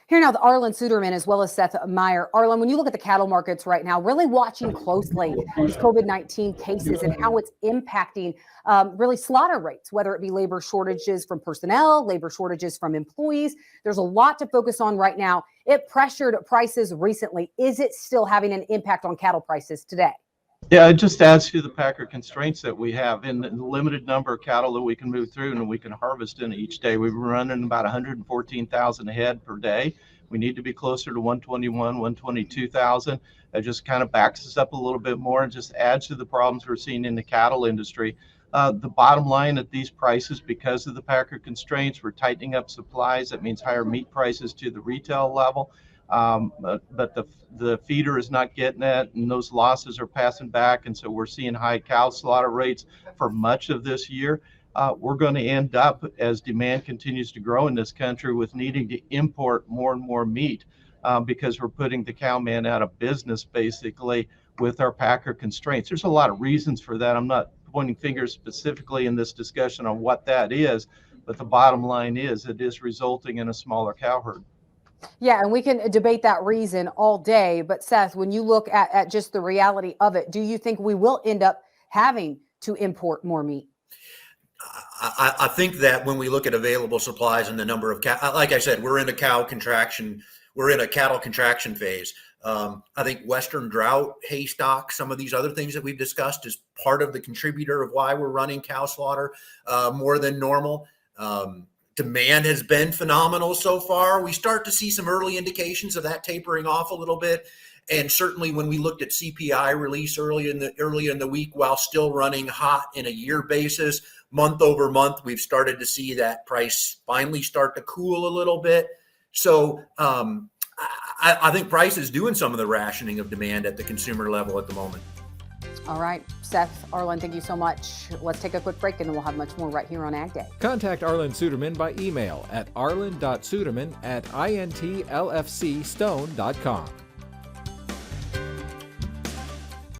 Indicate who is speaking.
Speaker 1: Here now with Arlan Suderman as well as Seth Meyer. Arlan, when you look at the cattle markets right now, really watching closely these COVID-19 cases and how it's impacting really slaughter rates, whether it be labor shortages from personnel, labor shortages from employees. There's a lot to focus on right now. It pressured prices recently. Is it still having an impact on cattle prices today?
Speaker 2: Yeah, it just adds to the packer constraints that we have in the limited number of cattle that we can move through and we can harvest in each day. We're running about 114,000 head per day. We need to be closer to 121, 122,000. That just kind of backs us up a little bit more and just adds to the problems we're seeing in the cattle industry. The bottom line at these prices, because of the packer constraints, we're tightening up supplies. That means higher meat prices to the retail level. But the feeder is not getting it, and those losses are passing back, and so we're seeing high cow slaughter rates for much of this year. We're going to end up, as demand continues to grow in this country, with needing to import more and more meat because we're putting the cowman out of business, basically, with our packer constraints. There's a lot of reasons for that. I'm not pointing fingers specifically in this discussion on what that is, but the bottom line is it is resulting in a smaller cow herd.
Speaker 1: Yeah, and we can debate that reason all day. But Seth, when you look at just the reality of it, do you think we will end up having to import more meat?
Speaker 3: I think that when we look at available supplies and the number of like I said, we're in a cattle contraction phase. I think Western drought, hay stock, some of these other things that we've discussed is part of the contributor of why we're running cow slaughter more than normal. Demand has been phenomenal so far. We start to see some early indications of that tapering off a little bit. And certainly when we looked at CPI release early in the week, while still running hot in a year basis, month over month, we've started to see that price finally start to cool a little bit. So I think price is doing some of the rationing of demand at the consumer level at the moment.
Speaker 1: All right, Seth, Arlan, thank you so much. Let's take a quick break and then we'll have much more right here on Ag Day.
Speaker 4: Contact Arlan Suderman by email at arlan.suderman@intlfcstone.com.